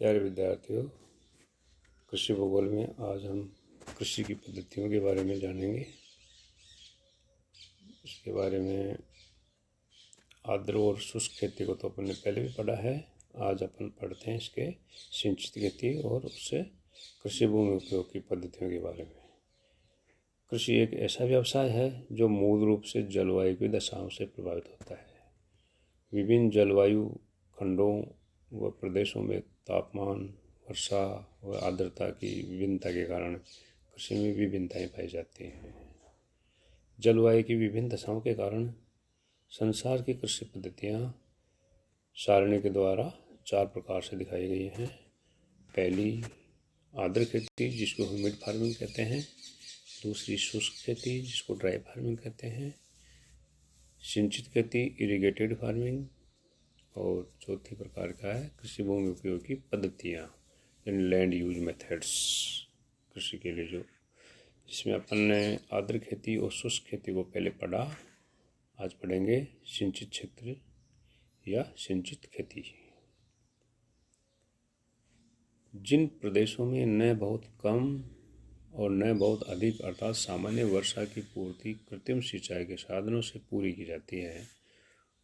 प्यारे विद्यार्थियों, कृषि भूगोल में आज हम कृषि की पद्धतियों के बारे में जानेंगे। इसके बारे में आर्द्र और शुष्क खेती को तो अपन ने पहले भी पढ़ा है। आज अपन पढ़ते हैं इसके सिंचित खेती और उससे कृषि भूमि उपयोग की पद्धतियों के बारे में। कृषि एक ऐसा व्यवसाय है जो मूल रूप से जलवायु की दशाओं से प्रभावित होता है। विभिन्न जलवायु खंडों व प्रदेशों में तापमान, वर्षा व आर्द्रता की विभिन्नता के कारण कृषि में विभिन्नताएं पाई जाती हैं। जलवायु की विभिन्न दशाओं के कारण संसार की कृषि पद्धतियाँ सारणी के द्वारा 4 प्रकार से दिखाई गई हैं। पहली आर्द्र खेती, जिसको ह्यूमिड फार्मिंग कहते हैं। दूसरी शुष्क खेती, जिसको ड्राई फार्मिंग कहते हैं। सिंचित खेती, इरिगेटेड फार्मिंग। और चौथी प्रकार का है कृषि भूमि उपयोग की पद्धतियाँ, यानी लैंड यूज मेथड्स कृषि के लिए, जिसमें अपन ने आर्द्र खेती और शुष्क खेती को पहले पढ़ा। आज पढ़ेंगे सिंचित क्षेत्र या सिंचित खेती। जिन प्रदेशों में न बहुत कम और न बहुत अधिक अर्थात सामान्य वर्षा की पूर्ति कृत्रिम सिंचाई के साधनों से पूरी की जाती है,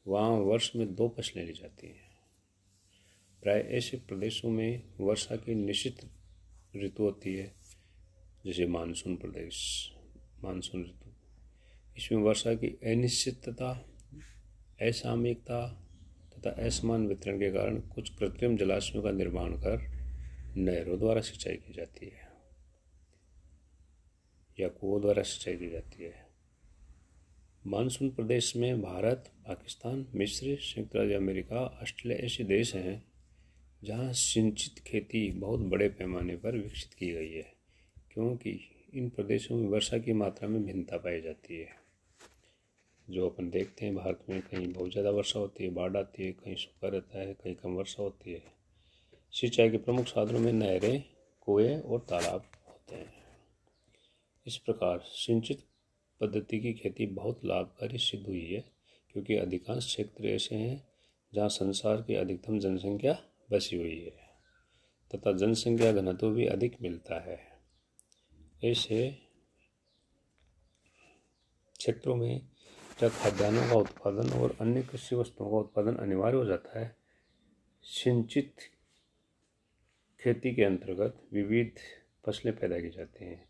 वहाँ वर्ष में 2 फसलें ली जाती हैं। प्राय ऐसे प्रदेशों में वर्षा की निश्चित ऋतु होती है, जैसे मानसून प्रदेश, मानसून ऋतु। इसमें वर्षा की अनिश्चितता, असामयिकता तथा असमान वितरण के कारण कुछ कृत्रिम जलाशयों का निर्माण कर नहरों द्वारा सिंचाई की जाती है या कुओं द्वारा सिंचाई की जाती है। मानसून प्रदेश में भारत, पाकिस्तान, मिस्र, संयुक्त राज्य अमेरिका, ऑस्ट्रेलिया ऐसे देश हैं जहाँ सिंचित खेती बहुत बड़े पैमाने पर विकसित की गई है, क्योंकि इन प्रदेशों में वर्षा की मात्रा में भिन्नता पाई जाती है। जो अपन देखते हैं भारत में, कहीं बहुत ज़्यादा वर्षा होती है, बाढ़ आती है, कहीं सूखा रहता है, कहीं कम वर्षा होती है। सिंचाई के प्रमुख साधनों में नहरें, कुएं और तालाब होते हैं। इस प्रकार सिंचित पद्धति की खेती बहुत लाभकारी सिद्ध हुई है, क्योंकि अधिकांश क्षेत्र ऐसे हैं जहाँ संसार की अधिकतम जनसंख्या बसी हुई है तथा जनसंख्या घनत्व भी अधिक मिलता है। ऐसे क्षेत्रों में जब खाद्यान्नों का उत्पादन और अन्य कृषि वस्तुओं का उत्पादन अनिवार्य हो जाता है, सिंचित खेती के अंतर्गत विविध फसलें पैदा की जाती हैं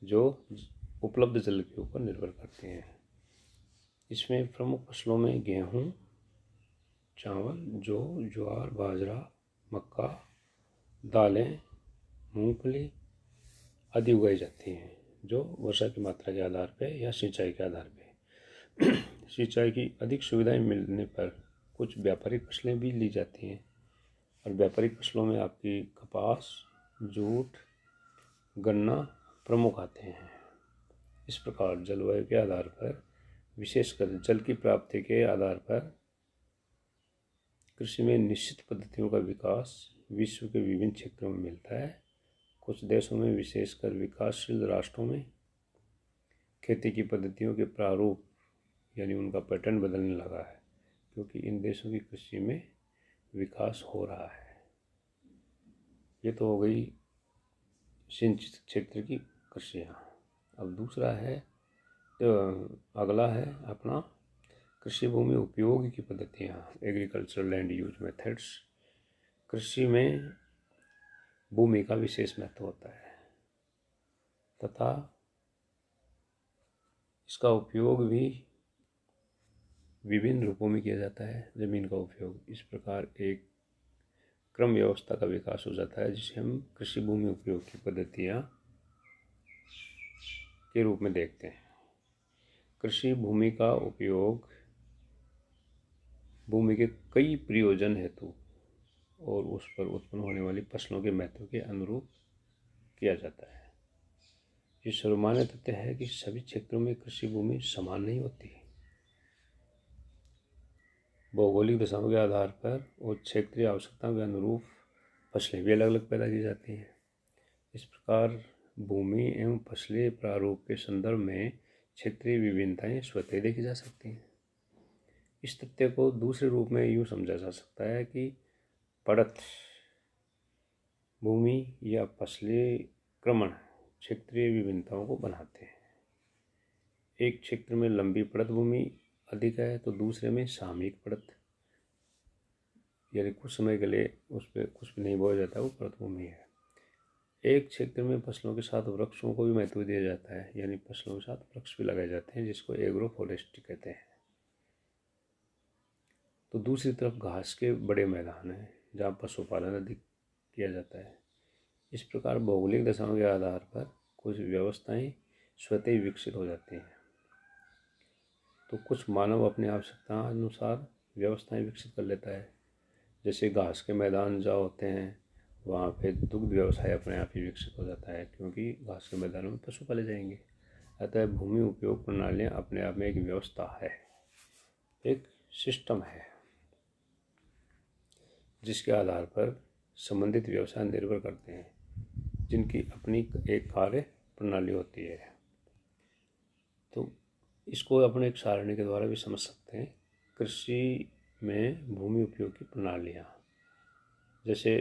जो उपलब्ध जल के ऊपर निर्भर करती हैं। इसमें प्रमुख फसलों में गेहूँ, चावल, जौ, ज्वार, बाजरा, मक्का, दालें, मूंगफली आदि उगाई जाती हैं, जो वर्षा की मात्रा के आधार पर या सिंचाई के आधार पर। सिंचाई की अधिक सुविधाएं मिलने पर कुछ व्यापारिक फसलें भी ली जाती हैं, और व्यापारिक फसलों में आपकी कपास, जूट, गन्ना प्रमुख आते हैं। इस प्रकार जलवायु के आधार पर, विशेषकर जल की प्राप्ति के आधार पर, कृषि में निश्चित पद्धतियों का विकास विश्व के विभिन्न क्षेत्रों में मिलता है। कुछ देशों में, विशेषकर विकासशील राष्ट्रों में, खेती की पद्धतियों के प्रारूप यानी उनका पैटर्न बदलने लगा है, क्योंकि इन देशों की कृषि में विकास हो रहा है। ये तो हो गई सिंचित क्षेत्र की कृषियाँ। अब दूसरा है, तो अगला है अपना कृषि भूमि उपयोग की पद्धतियाँ, एग्रीकल्चरल लैंड यूज मेथड्स। कृषि में भूमि का विशेष महत्व होता है तथा इसका उपयोग भी विभिन्न रूपों में किया जाता है। जमीन का उपयोग इस प्रकार एक क्रम व्यवस्था का विकास हो जाता है, जिसे हम कृषि भूमि उपयोग की पद्धतियाँ के रूप में देखते हैं। कृषि भूमि का उपयोग भूमि के कई प्रयोजन हेतु और उस पर उत्पन्न होने वाली फसलों के महत्व के अनुरूप किया जाता है। ये सर्वमान्य तथ्य है कि सभी क्षेत्रों में कृषि भूमि समान नहीं होती। भौगोलिक दशाओं के आधार पर और क्षेत्रीय आवश्यकताओं के अनुरूप फसलें भी अलग अलग पैदा की जाती हैं। इस प्रकार भूमि एवं फसली प्रारूप के संदर्भ में क्षेत्रीय विभिन्नताएं स्वतः देखी जा सकती हैं। इस तथ्य को दूसरे रूप में यूँ समझा जा सकता है कि पड़त भूमि या फसली क्रमण क्षेत्रीय विभिन्नताओं को बनाते हैं। एक क्षेत्र में लंबी पड़त भूमि अधिक है तो दूसरे में सामयिक पड़त, यानी कुछ समय के लिए उस पर कुछ भी नहीं बोया जाता, वो पड़त भूमि है। एक क्षेत्र में फसलों के साथ वृक्षों को भी महत्व दिया जाता है, यानी फसलों के साथ वृक्ष भी लगाए जाते हैं, जिसको एग्रो फॉरेस्ट्री कहते हैं। तो दूसरी तरफ घास के बड़े मैदान हैं जहाँ पशुपालन अधिक किया जाता है। इस प्रकार भौगोलिक दशाओं के आधार पर कुछ व्यवस्थाएं स्वतः ही विकसित हो जाती हैं। तो कुछ मानव अपनी आवश्यकता अनुसार व्यवस्थाएं विकसित कर लेता है। जैसे घास के मैदान जहाँ होते हैं वहाँ पे दुग्ध व्यवसाय अपने आप ही विकसित हो जाता है, क्योंकि घास के मैदानों में पशु पाले जाएंगे। अतः भूमि उपयोग प्रणालियाँ अपने आप में एक व्यवस्था है, एक सिस्टम है, जिसके आधार पर संबंधित व्यवसाय निर्भर करते हैं, जिनकी अपनी एक कार्य प्रणाली होती है। तो इसको अपने एक सारणी के द्वारा भी समझ सकते हैं। कृषि में भूमि उपयोग की प्रणालियाँ, जैसे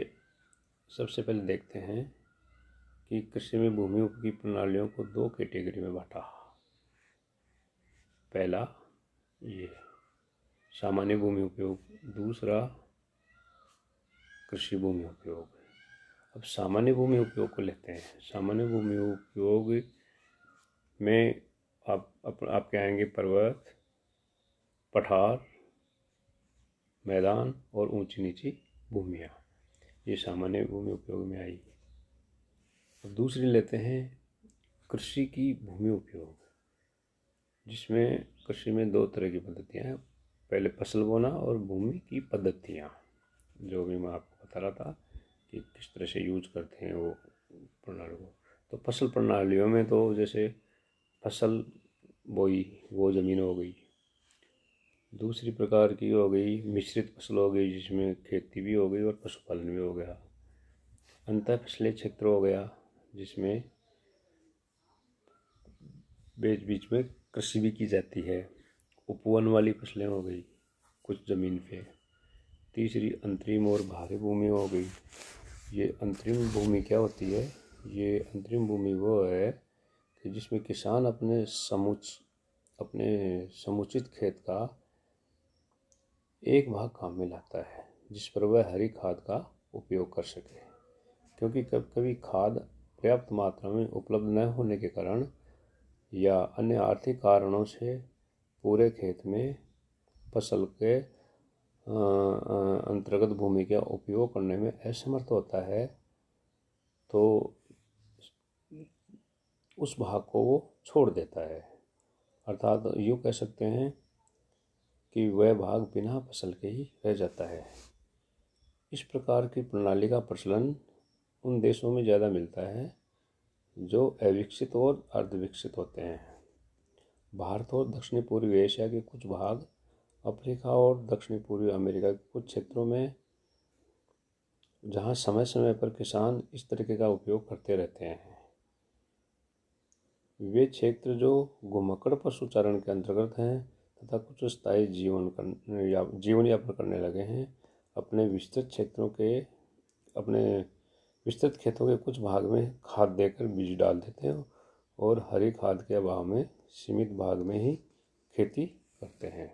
सबसे पहले देखते हैं कि कृषि में भूमि उपयोग की प्रणालियों को दो कैटेगरी में बांटा। पहला ये सामान्य भूमि उपयोग, दूसरा कृषि भूमि उपयोग। अब सामान्य भूमि उपयोग को लेते हैं। सामान्य भूमि उपयोग में आप क्या आएंगे, पर्वत, पठार, मैदान और ऊंची नीची भूमियाँ, ये सामान्य भूमि उपयोग में आई। अब दूसरी लेते हैं कृषि की भूमि उपयोग, जिसमें कृषि में दो तरह की पद्धतियाँ हैं। पहले फसल बोना और भूमि की पद्धतियाँ, जो भी मैं आपको बता रहा था कि किस तरह से यूज करते हैं वो प्रणाली को। तो फसल प्रणालियों में तो जैसे फसल बोई, वो ज़मीन हो गई। दूसरी प्रकार की हो गई मिश्रित फसल हो गई, जिसमें खेती भी हो गई और पशुपालन भी हो गया। अंतर फसलीय क्षेत्र हो गया, जिसमें बीच बीच में कृषि भी की जाती है। उपवन वाली फसलें हो गई कुछ ज़मीन पे। तीसरी अंतरिम और भारी भूमि हो गई। ये अंतरिम भूमि क्या होती है? ये अंतरिम भूमि वो है कि जिसमें किसान अपने समुचित खेत का एक भाग काम में लाता है, जिस पर वह हरी खाद का उपयोग कर सके। क्योंकि कभी कभी खाद पर्याप्त मात्रा में उपलब्ध न होने के कारण या अन्य आर्थिक कारणों से पूरे खेत में फसल के अंतर्गत भूमि का उपयोग करने में असमर्थ होता है, तो उस भाग को वो छोड़ देता है। अर्थात यूँ कह सकते हैं कि वह भाग बिना फसल के ही रह जाता है। इस प्रकार की प्रणाली का प्रचलन उन देशों में ज़्यादा मिलता है जो अविकसित और अर्धविकसित होते हैं। भारत और दक्षिणी पूर्वी एशिया के कुछ भाग, अफ्रीका और दक्षिणी पूर्वी अमेरिका के कुछ क्षेत्रों में, जहाँ समय समय पर किसान इस तरीके का उपयोग करते रहते हैं। वे क्षेत्र जो घुमक्कड़ पशुचारण के अंतर्गत हैं तथा कुछ स्थायी जीवन यापन करने लगे हैं, अपने विस्तृत खेतों के कुछ भाग में खाद देकर बीज डाल देते हैं और हरी खाद के अभाव में सीमित भाग में ही खेती करते हैं।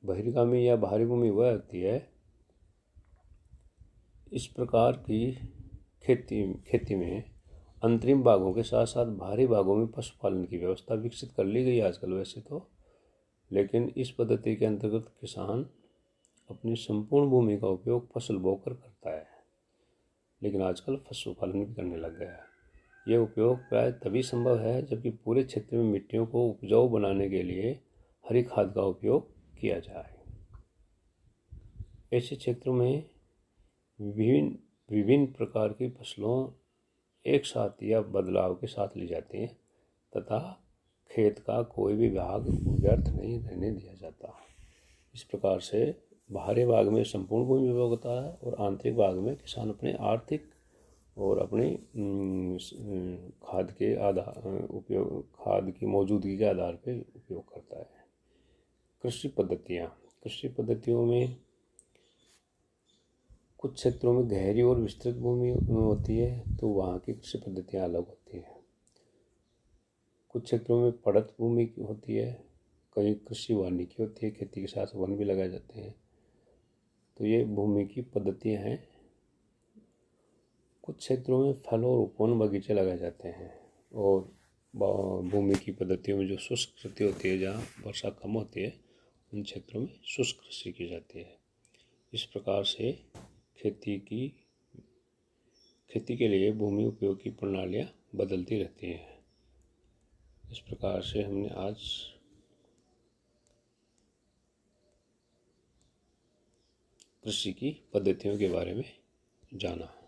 बहिर्गामी या भारी भूमि वह होती है, इस प्रकार की खेती में अंतरिम भागों के साथ साथ भारी भागों में पशुपालन की व्यवस्था विकसित कर ली गई आजकल वैसे तो, लेकिन इस पद्धति के अंतर्गत किसान अपनी संपूर्ण भूमि का उपयोग फसल बोकर करता है, लेकिन आजकल पशुपालन भी करने लग गया है। यह उपयोग प्राय तभी संभव है जबकि पूरे क्षेत्र में मिट्टियों को उपजाऊ बनाने के लिए हरी खाद का उपयोग किया जाए। ऐसे क्षेत्रों में विभिन्न प्रकार की फसलों एक साथ या बदलाव के साथ ली जाती हैं तथा खेत का कोई भी भाग व्यर्थ नहीं रहने दिया जाता। इस प्रकार से बाहरी भाग में संपूर्ण भूमि उपयोग होता है और आंतरिक भाग में किसान अपने आर्थिक और अपनी खाद की मौजूदगी के आधार पर उपयोग करता है। कृषि पद्धतियों में कुछ क्षेत्रों में गहरी और विस्तृत भूमि होती है तो वहाँ की कृषि पद्धतियाँ अलग होती हैं। कुछ क्षेत्रों में पड़त भूमि होती है, कहीं कृषि वानिकी होती है, खेती के साथ वन भी लगाए जाते हैं। तो ये भूमि की पद्धतियाँ हैं। कुछ क्षेत्रों में फल और उपवन बगीचे लगाए जाते हैं और भूमि की पद्धतियों में जो शुष्क खेती होती है, जहाँ वर्षा कम होती है, उन क्षेत्रों में शुष्क कृषि की जाती है। इस प्रकार से खेती के लिए भूमि उपयोग की प्रणालियाँ बदलती रहती हैं। इस प्रकार से हमने आज कृषि की पद्धतियों के बारे में जाना।